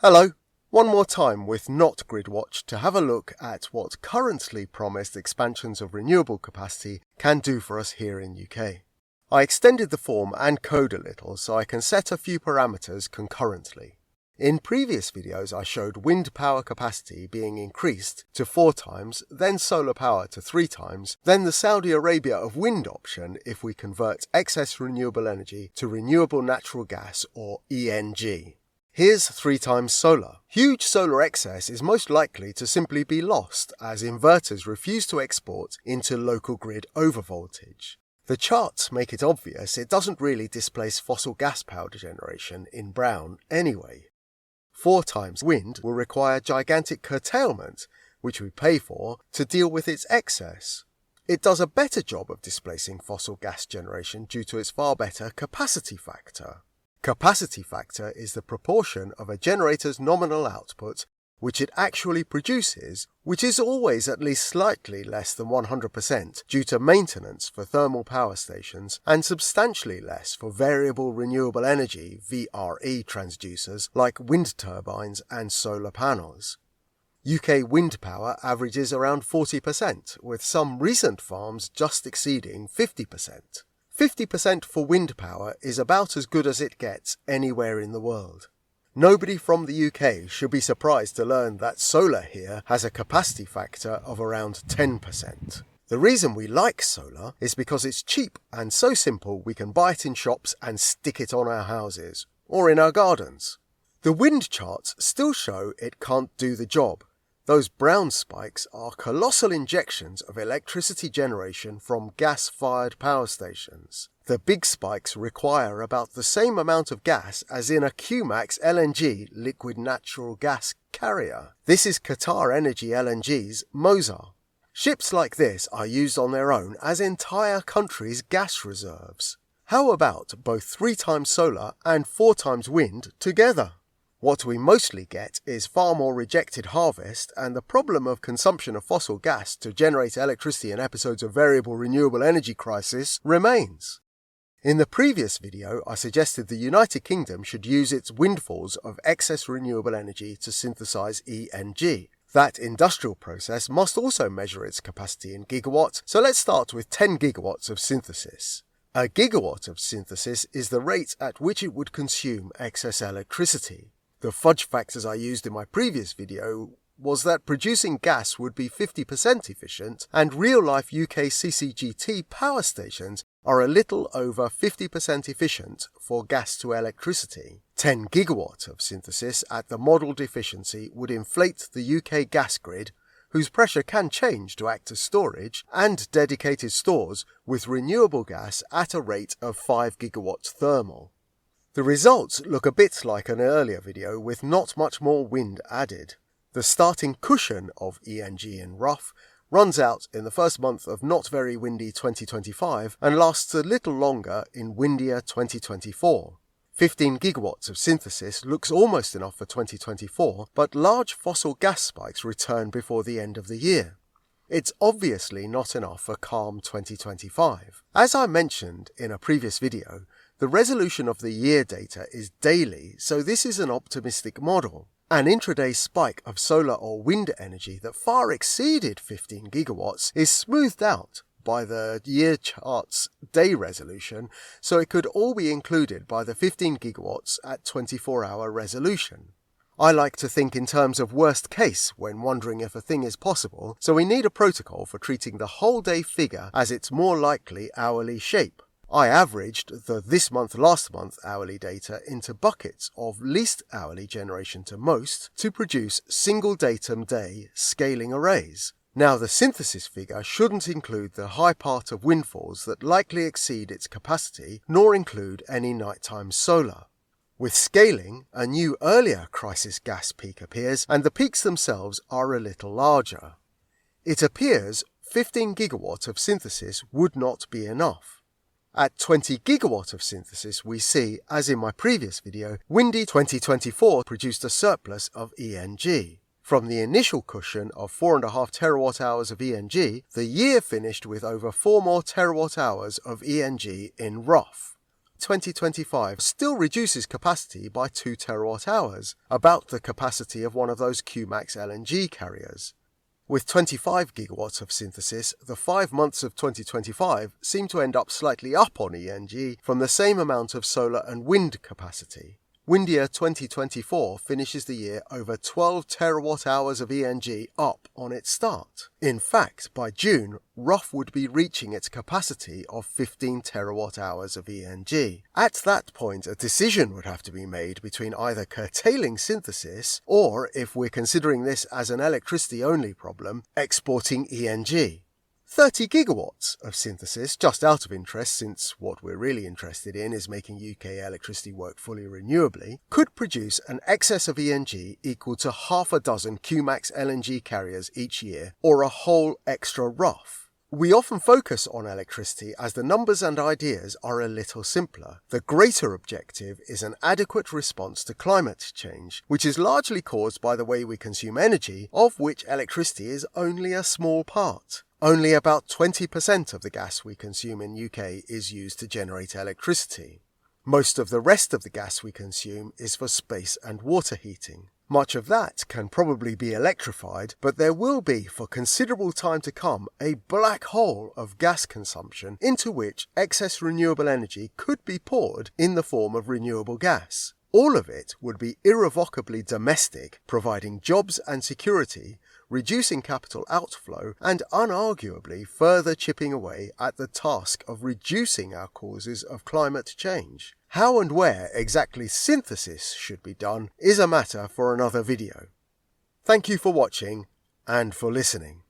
Hello, one more time with not-gridwatch to have a look at what currently promised expansions of renewable capacity can do for us here in UK. I extended the form and code a little so I can set a few parameters concurrently. In previous videos I showed wind power capacity being increased to 4 times, then solar power to 3 times, then the Saudi Arabia of wind option if we convert excess renewable energy to renewable natural gas or ENG. Here's 3 times solar. Huge solar excess is most likely to simply be lost as inverters refuse to export into local grid overvoltage. The charts make it obvious it doesn't really displace fossil gas power generation in brown anyway. 4 times wind will require gigantic curtailment, which we pay for, to deal with its excess. It does a better job of displacing fossil gas generation due to its far better capacity factor. Capacity factor is the proportion of a generator's nominal output which it actually produces, which is always at least slightly less than 100% due to maintenance for thermal power stations and substantially less for variable renewable energy VRE transducers like wind turbines and solar panels. UK wind power averages around 40%, with some recent farms just exceeding 50%. 50% for wind power is about as good as it gets anywhere in the world. Nobody from the UK should be surprised to learn that solar here has a capacity factor of around 10%. The reason we like solar is because it's cheap and so simple we can buy it in shops and stick it on our houses, or in our gardens. The wind charts still show it can't do the job. Those brown spikes are colossal injections of electricity generation from gas-fired power stations. The big spikes require about the same amount of gas as in a QMax LNG liquid natural gas carrier. This is Qatar Energy LNG's Mozah. Ships like this are used on their own as entire countries' gas reserves. How about both 3 times solar and 4 times wind together? What we mostly get is far more rejected harvest, and the problem of consumption of fossil gas to generate electricity in episodes of variable renewable energy crisis remains. In the previous video, I suggested the United Kingdom should use its windfalls of excess renewable energy to synthesize ENG. That industrial process must also measure its capacity in gigawatts, so let's start with 10 gigawatts of synthesis. A gigawatt of synthesis is the rate at which it would consume excess electricity. The fudge factors I used in my previous video was that producing gas would be 50% efficient, and real-life UK CCGT power stations are a little over 50% efficient for gas to electricity. 10 gigawatt of synthesis at the modelled efficiency would inflate the UK gas grid, whose pressure can change to act as storage, and dedicated stores with renewable gas at a rate of 5 gigawatts thermal. The results look a bit like an earlier video with not much more wind added. The starting cushion of ENG in rough runs out in the first month of not very windy 2025 and lasts a little longer in windier 2024. 15 gigawatts of synthesis looks almost enough for 2024, but large fossil gas spikes return before the end of the year. It's obviously not enough for calm 2025. As I mentioned in a previous video, the resolution of the year data is daily, so this is an optimistic model. An intraday spike of solar or wind energy that far exceeded 15 gigawatts is smoothed out by the year chart's day resolution, so it could all be included by the 15 gigawatts at 24-hour resolution. I like to think in terms of worst case when wondering if a thing is possible, so we need a protocol for treating the whole day figure as its more likely hourly shape. I averaged the this month last month hourly data into buckets of least hourly generation to most to produce single datum day scaling arrays. Now the synthesis figure shouldn't include the high part of windfalls that likely exceed its capacity, nor include any nighttime solar. With scaling, a new earlier crisis gas peak appears, and the peaks themselves are a little larger. It appears 15 gigawatt of synthesis would not be enough. At 20 gigawatt of synthesis we see, as in my previous video, windy 2024 produced a surplus of ENG. From the initial cushion of 4.5 terawatt hours of ENG, the year finished with over 4 more terawatt hours of ENG in rough. 2025 still reduces capacity by 2 terawatt-hours, about the capacity of one of those Qmax LNG carriers. With 25 gigawatts of synthesis, the 5 months of 2025 seem to end up slightly up on ENG from the same amount of solar and wind capacity. Windier 2024 finishes the year over 12 terawatt-hours of ENG up on its start. In fact, by June, Rough would be reaching its capacity of 15 terawatt-hours of ENG. At that point, a decision would have to be made between either curtailing synthesis or, if we're considering this as an electricity-only problem, exporting ENG. 30 gigawatts of synthesis, just out of interest since what we're really interested in is making UK electricity work fully renewably, could produce an excess of ENG equal to half a dozen Qmax LNG carriers each year, or a whole extra Rough. We often focus on electricity as the numbers and ideas are a little simpler. The greater objective is an adequate response to climate change, which is largely caused by the way we consume energy, of which electricity is only a small part. Only about 20% of the gas we consume in UK is used to generate electricity. Most of the rest of the gas we consume is for space and water heating. Much of that can probably be electrified, but there will be, for considerable time to come, a black hole of gas consumption into which excess renewable energy could be poured in the form of renewable gas. All of it would be irrevocably domestic, providing jobs and security, reducing capital outflow, and unarguably further chipping away at the task of reducing our causes of climate change. How and where exactly synthesis should be done is a matter for another video. Thank you for watching and for listening.